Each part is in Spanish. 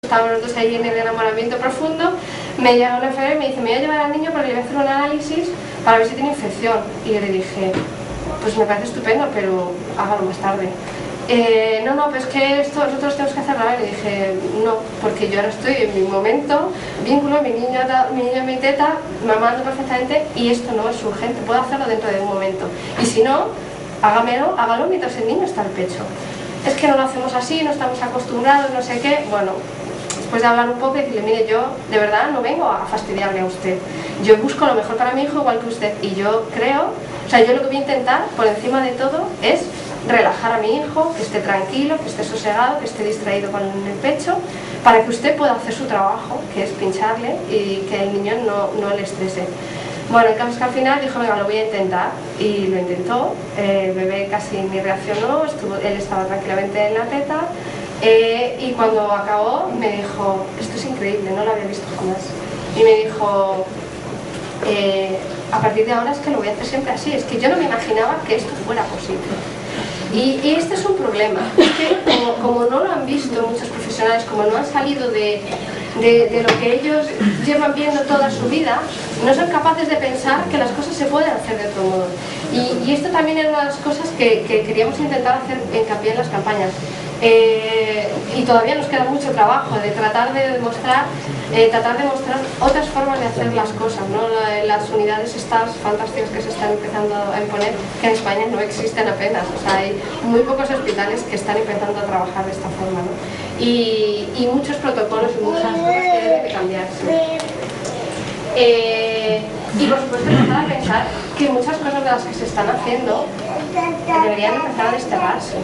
Estábamos los dos ahí en el enamoramiento profundo, me llega una enfermera y me dice, me voy a llevar al niño porque le voy a hacer un análisis para ver si tiene infección. Y yo le dije, pues me parece estupendo, pero hágalo más tarde. No, pero es que esto nosotros tenemos que hacerlo. Y le dije, no, porque yo ahora estoy en mi momento, vínculo, mi niño en mi teta, mamando perfectamente y esto no es urgente, puedo hacerlo dentro de un momento. Y si no, hágalo mientras el niño está al pecho. Es que no lo hacemos así, no estamos acostumbrados, no sé qué. Bueno, después de hablar un poco y decirle, mire, yo de verdad no vengo a fastidiarle a usted. Yo busco lo mejor para mi hijo igual que usted. Y yo creo, o sea, yo lo que voy a intentar, por encima de todo, es relajar a mi hijo, que esté tranquilo, que esté sosegado, que esté distraído con el pecho, para que usted pueda hacer su trabajo, que es pincharle y que el niño no le estrese. Bueno, el caso es que al final dijo, venga, lo voy a intentar, y lo intentó. El bebé casi ni reaccionó, él estaba tranquilamente en la teta, y cuando acabó me dijo, esto es increíble, no lo había visto jamás. Y me dijo, a partir de ahora es que lo voy a hacer siempre así, es que yo no me imaginaba que esto fuera posible. Y este es un problema, es que como no lo han visto muchos profesionales, como no han salido de lo que ellos llevan viendo toda su vida, no son capaces de pensar que las cosas se pueden hacer de otro modo. Y esto también era una de las cosas que queríamos intentar hacer hincapié en las campañas. Y todavía nos queda mucho trabajo de tratar de mostrar otras formas de hacer las cosas, ¿no? Las unidades estas fantásticas que se están empezando a imponer, que en España no existen apenas, o sea, hay muy pocos hospitales que están empezando a trabajar de esta forma, ¿no? Y muchos protocolos y muchas cosas que deben de cambiarse. Y por supuesto empezar a pensar que muchas cosas de las que se están haciendo deberían empezar a desterrarse.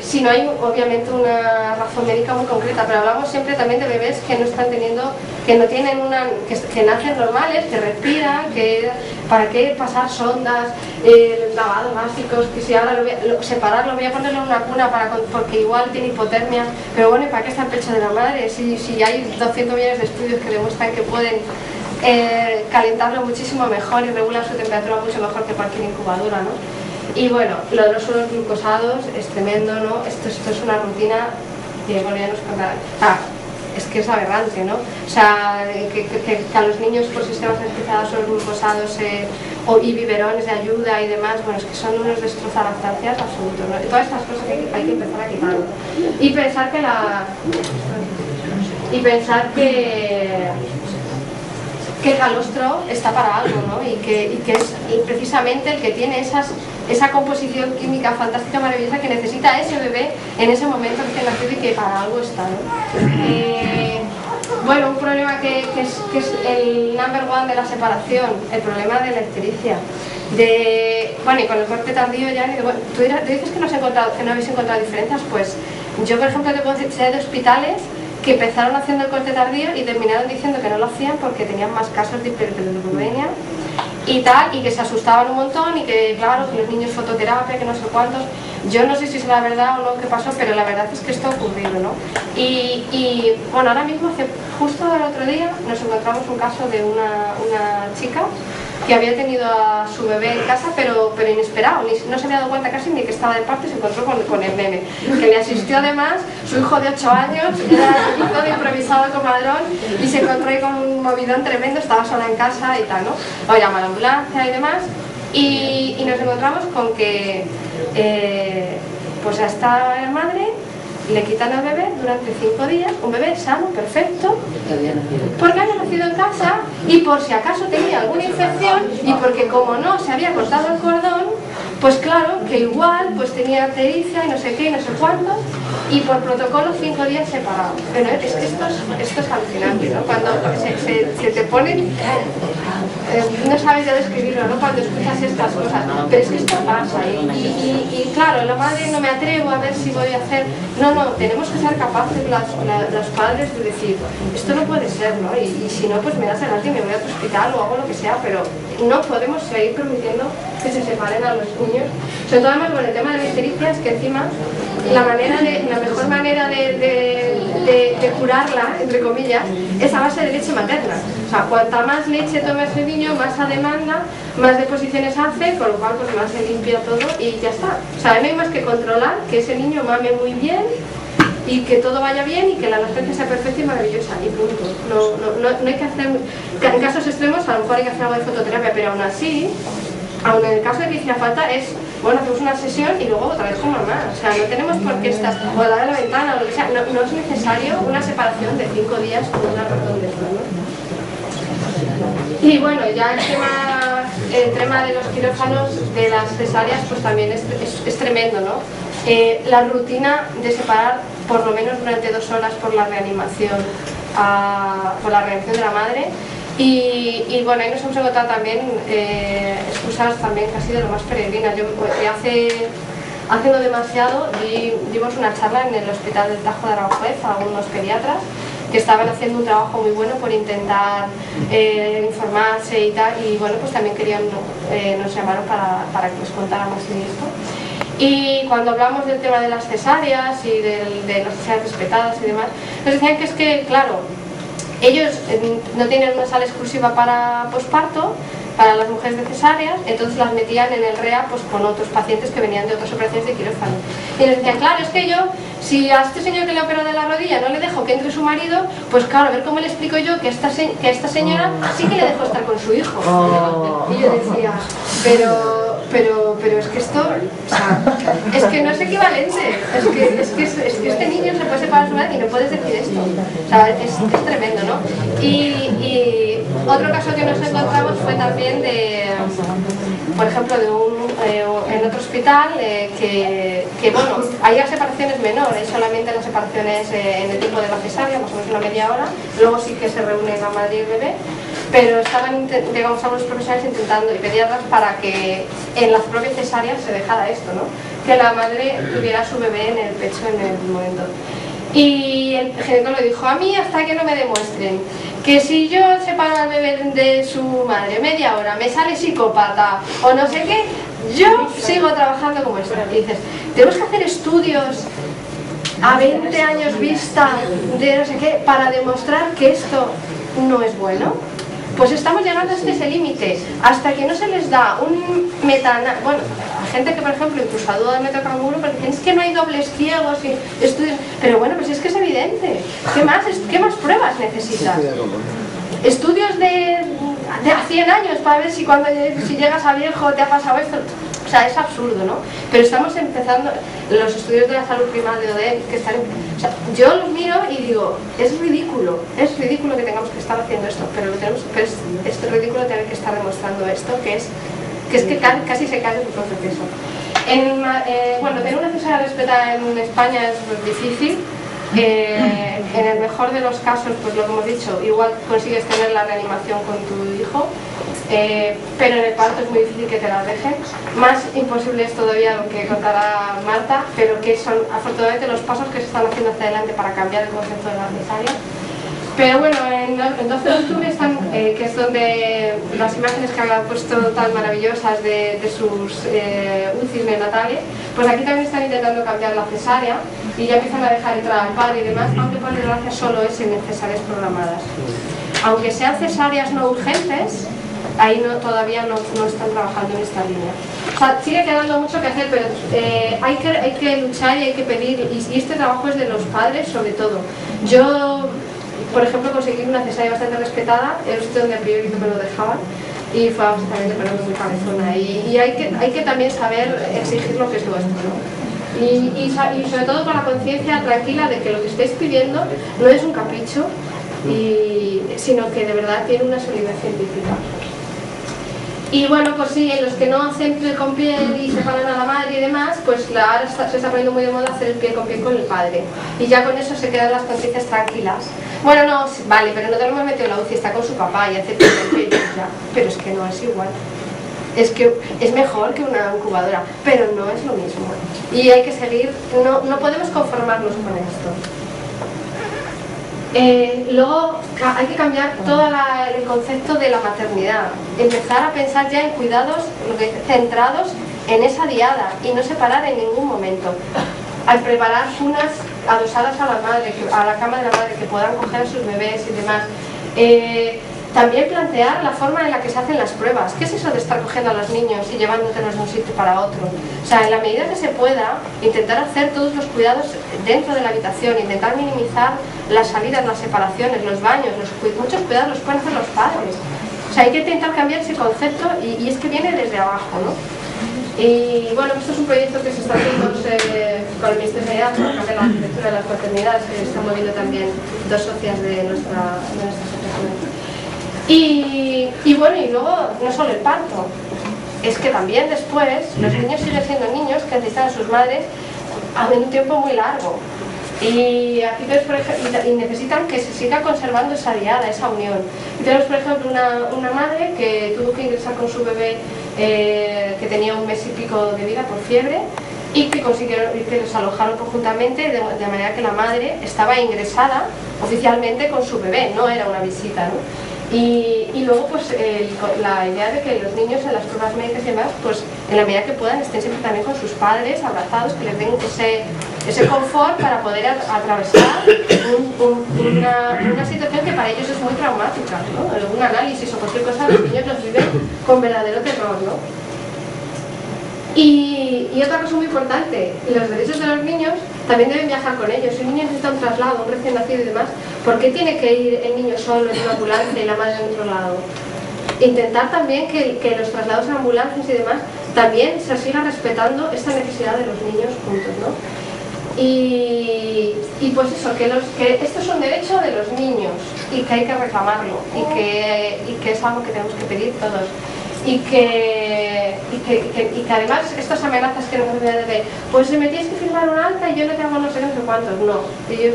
Si no hay obviamente una razón médica muy concreta, pero hablamos siempre también de bebés que no están teniendo, que no tienen que nacen normales, que respiran, para qué pasar sondas, lavados básicos, que si ahora separarlo, voy a ponerlo en una cuna porque igual tiene hipotermia, pero bueno, ¿y para qué está el pecho de la madre? Si hay 200 millones de estudios que demuestran que pueden calentarlo muchísimo mejor y regular su temperatura mucho mejor que cualquier incubadora, ¿no? Y bueno, lo de los sueros glucosados es tremendo, ¿no? Esto es una rutina que, bueno, ya nos contará. Es que es aberrante, ¿no? O sea, que a los niños por sistemas artificiales sueros glucosados y biberones de ayuda y demás, bueno, es que son unos destrozalactancias absolutos, ¿no? Y todas estas cosas hay que empezar a quitar. Y pensar que el calostro está para algo, ¿no? Y que es precisamente el que tiene esa composición química fantástica, maravillosa, que necesita ese bebé en ese momento que nació y que para algo está, ¿no? Bueno, un problema que es el number one de la separación, el problema de la ictericia. Bueno, y con el corte tardío ya, bueno, tú dices que no habéis encontrado diferencias, pues yo, por ejemplo, te puedo decir, sé de hospitales que empezaron haciendo el corte tardío y terminaron diciendo que no lo hacían porque tenían más casos de hiperbilirubinemia y tal, y que se asustaban un montón y que, claro, que los niños fototerapia, que no sé cuántos. Yo no sé si es la verdad o no qué pasó, pero la verdad es que esto ha ocurrido, ¿no? Y bueno, ahora mismo, justo el otro día, nos encontramos un caso de una chica que había tenido a su bebé en casa, pero inesperado, no se había dado cuenta casi ni que estaba de parto y se encontró con el nene, que le asistió además su hijo de 8 años, era todo improvisado comadrón, y se encontró ahí con un movidón tremendo, estaba sola en casa y tal, ¿no? O llama a la ambulancia y demás, y nos encontramos con que pues a esta madre le quitan al bebé durante 5 días, un bebé sano, perfecto, porque había nacido en casa y por si acaso tenía alguna infección, y porque como no se había cortado el cordón, pues claro, que igual pues tenía ictericia y no sé qué y no sé cuánto, y por protocolo 5 días separado. Pero es que esto es alucinante, ¿no? Cuando se te ponen, no sabes ya describirlo, ¿no? Cuando escuchas estas cosas, pero es que esto pasa, y claro, la madre, no me atrevo a ver si voy a hacer, no, tenemos que ser capaces los padres de decir, esto no puede ser, ¿no? Y si no, pues me das adelante y me voy a tu hospital o hago lo que sea, pero no podemos seguir permitiendo que se separen a los niños. Sobre todo además con el tema de la ictericia, es que encima la mejor manera de curarla, entre comillas, es a base de leche materna. O sea, cuanta más leche toma ese niño, más a demanda, más deposiciones hace, con lo cual pues más se limpia todo y ya está. O sea, no hay más que controlar que ese niño mame muy bien y que todo vaya bien y que la lactancia sea perfecta y maravillosa, y punto. No hay que hacer, en casos extremos a lo mejor hay que hacer algo de fototerapia, pero aún así, aún en el caso de que hiciera falta es, bueno, hacemos una sesión y luego otra vez con mamá, o sea, no tenemos por qué estar o la de la ventana o lo que sea, no es necesario una separación de 5 días con una razón de esto, ¿no? Y bueno, ya el tema de los quirófanos, de las cesáreas, pues también es tremendo, ¿no? La rutina de separar por lo menos durante 2 horas por la reanimación de la madre. Y bueno, ahí nos hemos encontrado también excusas también casi de lo más peregrinas. Yo hace no demasiado dimos una charla en el Hospital del Tajo de Aranjuez a unos pediatras que estaban haciendo un trabajo muy bueno por intentar informarse y tal, y bueno, pues también nos llamaron para que les contáramos de esto. Y cuando hablamos del tema de las cesáreas y de las cesáreas respetadas y demás, nos decían que es que, claro, ellos no tienen una sala exclusiva para posparto, para las mujeres de cesáreas, entonces las metían en el REA pues con otros pacientes que venían de otras operaciones de quirófano. Y nos decían, claro, es que yo, si a este señor que le operó de la rodilla no le dejo que entre su marido, pues claro, a ver cómo le explico yo que a esta señora sí que le dejo estar con su hijo. Y yo decía, pero es que esto, o sea, es que no es equivalente, es que este niño se puede separar de su madre y no puedes decir esto, o sea, es tremendo, ¿no? Y otro caso que nos encontramos fue también por ejemplo, en otro hospital que bueno, hay las separaciones menores, solamente las separaciones en el tiempo de la cesárea, más o menos una media hora, luego sí que se reúne la madre y el bebé, pero estaban, digamos, algunos profesionales intentando y pediatras para que en las propias cesáreas se dejara esto, ¿no? Que la madre tuviera a su bebé en el pecho en el momento. Y el ginecólogo dijo, a mí hasta que no me demuestren que si yo separo al bebé de su madre media hora me sale psicópata o no sé qué, yo sigo trabajando como esto. Y dices, tenemos que hacer estudios a 20 años vista de no sé qué para demostrar que esto no es bueno. Pues estamos llegando hasta ese límite, hasta que no se les da un metaanálisis. Bueno, a gente que, por ejemplo, incluso a duda de método canguro, porque dicen, es que no hay dobles ciegos y estudios. Pero bueno, pues es que es evidente. ¿Qué más pruebas necesitas? Estudios de a 100 años para ver si llegas a viejo te ha pasado esto. O sea, es absurdo, ¿no? Pero estamos empezando, los estudios de la salud primaria de ODEM, que están, o sea, yo los miro y digo, es ridículo que tengamos que estar haciendo esto, pero es ridículo tener que estar demostrando esto, que es que casi se cae su propio peso. Bueno, tener una cesárea respetada en España es difícil. En el mejor de los casos, pues lo que hemos dicho, igual consigues tener la reanimación con tu hijo, pero en el parto es muy difícil que te la dejen. Más imposible es todavía lo que contará Marta, pero que son afortunadamente los pasos que se están haciendo hacia adelante para cambiar el concepto de la cesárea. Pero bueno, en 12 de octubre están, que es donde las imágenes que han puesto tan maravillosas de sus UCIs neonatales, pues aquí también están intentando cambiar la cesárea y ya empiezan a dejar entrar al padre y demás, aunque por desgracia solo es en cesáreas programadas. Aunque sean cesáreas no urgentes, ahí todavía no están trabajando en esta línea. O sea, sigue quedando mucho que hacer, pero hay que luchar y hay que pedir, y este trabajo es de los padres sobre todo. Yo, por ejemplo, conseguí una cesárea bastante respetada, era un sitio donde a priori no me lo dejaban, y fue absolutamente muy cabezona. Y hay que también saber exigir lo que es nuestro, ¿no? Y sobre todo con la conciencia tranquila de que lo que estáis pidiendo no es un capricho, sino que de verdad tiene una solidez científica. Y bueno, pues sí, en los que no hacen pie con piel y separan a la madre y demás, pues ahora se está poniendo muy de moda hacer el pie con piel con el padre. Y ya con eso se quedan las conciencias tranquilas. Bueno, no, vale, pero no te lo hemos metido en la UCI, está con su papá y hace pie con piel ya. Pero es que no es igual. Es que es mejor que una incubadora, pero no es lo mismo. Y hay que seguir, no podemos conformarnos con esto. Luego hay que cambiar todo el concepto de la maternidad, empezar a pensar ya en cuidados centrados en esa diada y no separar en ningún momento. Al preparar cunas adosadas a la madre, a la cama de la madre, que puedan coger a sus bebés y demás. También plantear la forma en la que se hacen las pruebas. ¿Qué es eso de estar cogiendo a los niños y llevándotelos de un sitio para otro? O sea, en la medida que se pueda, intentar hacer todos los cuidados dentro de la habitación, intentar minimizar las salidas, las separaciones, los baños, muchos cuidados los pueden hacer los padres. O sea, hay que intentar cambiar ese concepto y es que viene desde abajo, ¿no? Y bueno, esto es un proyecto que se está haciendo con el Ministerio de Sanidad, por ejemplo, la arquitectura de las maternidades, que están moviendo también dos socias de nuestra asociación. Y bueno, y luego no solo el parto, es que también después los niños siguen siendo niños que necesitan a sus madres a un tiempo muy largo. Y aquí tenemos, por ejemplo, y necesitan que se siga conservando esa diada, esa unión. Y tenemos, por ejemplo, una madre que tuvo que ingresar con su bebé que tenía 1 mes y pico de vida por fiebre y que consiguieron que los alojaron conjuntamente de manera que la madre estaba ingresada oficialmente con su bebé, no era una visita, ¿no? Y luego pues la idea de que los niños en las pruebas médicas y demás, pues en la medida que puedan estén siempre también con sus padres, abrazados, que les den ese confort para poder atravesar una situación que para ellos es muy traumática, ¿no? Un análisis o cualquier cosa, los niños los viven con verdadero terror, ¿no? Y otra cosa muy importante, los derechos de los niños también deben viajar con ellos. Si un niño necesita un traslado, un recién nacido y demás, ¿por qué tiene que ir el niño solo en una ambulancia y la madre en otro lado? Intentar también que los traslados en ambulancias y demás también se siga respetando esta necesidad de los niños juntos, ¿no? Y pues eso, que esto es un derecho de los niños y que hay que reclamarlo y que es algo que tenemos que pedir todos. Y que además estas amenazas que nos hacen de pues me tienes que firmar un alta y yo no te hago no sé cuántos, no.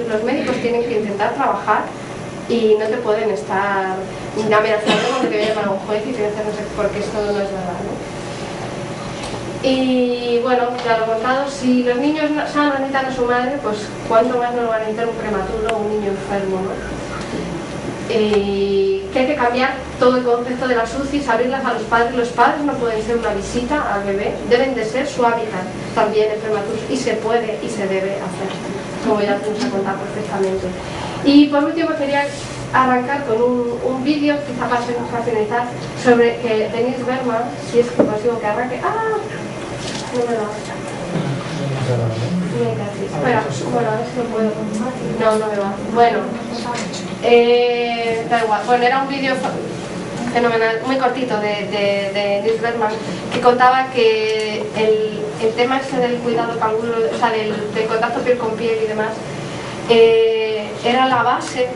Los médicos tienen que intentar trabajar y no te pueden estar amenazando con que te voy a llamar a un juez y te voy a hacer no sé, porque esto no es verdad, ¿no? Y bueno, ya lo he contado, si los niños sanos necesitan a su madre, pues cuánto más no lo van a necesitar un prematuro o un niño enfermo, ¿no? Que hay que cambiar todo el concepto de las UCIs, abrirlas a los padres. Los padres no pueden ser una visita al bebé, deben de ser su hábitat también en prematuros y se puede y se debe hacer, como ya te nos ha contado perfectamente. Y por último quería arrancar con un vídeo, quizá para finalizar, sobre que Denise Bergman, si es que consigo que arranque. ¡Ah! No me da. Espera, bueno, a ver si lo puedo. No me va. Bueno, da igual. Bueno, era un vídeo fenomenal, muy cortito de Nils Bergman, que contaba que el tema ese del cuidado canguro, o sea, del contacto piel con piel y demás, era la base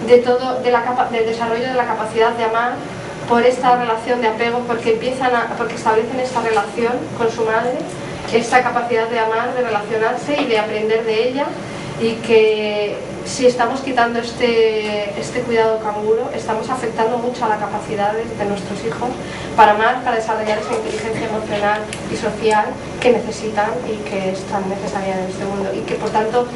de todo, del desarrollo de la capacidad de amar por esta relación de apego, porque establecen esta relación con su madre, esta capacidad de amar, de relacionarse y de aprender de ella, y que si estamos quitando este cuidado canguro, estamos afectando mucho a la capacidad de nuestros hijos para amar, para desarrollar esa inteligencia emocional y social que necesitan y que es tan necesaria en este mundo, y que por tanto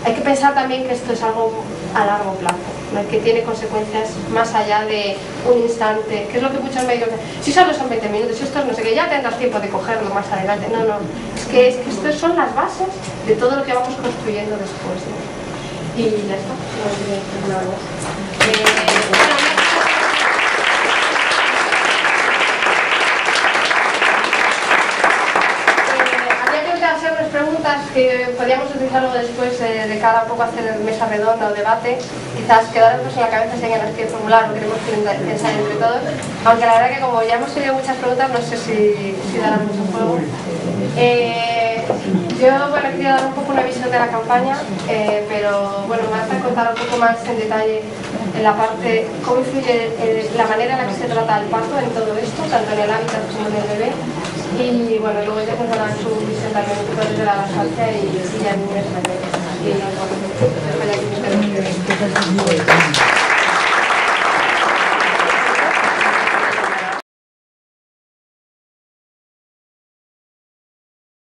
hay que pensar también que esto es algo a largo plazo, ¿no? Que tiene consecuencias más allá de un instante, que es lo que muchos médicos dicen, si solo son 20 minutos, si esto es no sé qué, ya tendrás tiempo de cogerlo más adelante. No, es que estas son las bases de todo lo que vamos construyendo después, ¿no? Y ya está, no sé nada más. Hacer unas preguntas que podríamos utilizar luego después de cara un poco a hacer mesa redonda o debate, quizás quedarnos en la cabeza si alguien las quiere formular o queremos pensar entre todos, aunque la verdad que como ya hemos tenido muchas preguntas no sé si darán mucho juego. Yo quería dar un poco una visión de la campaña, pero bueno, me vas a contar un poco más en detalle en la parte, cómo influye la manera en la que se trata el parto en todo esto, tanto en el hábitat como en el bebé. Y bueno, luego ya nos darán su visión también un poco desde la lactancia y ya en un mes. Y bueno, pues ya aquí me quedo.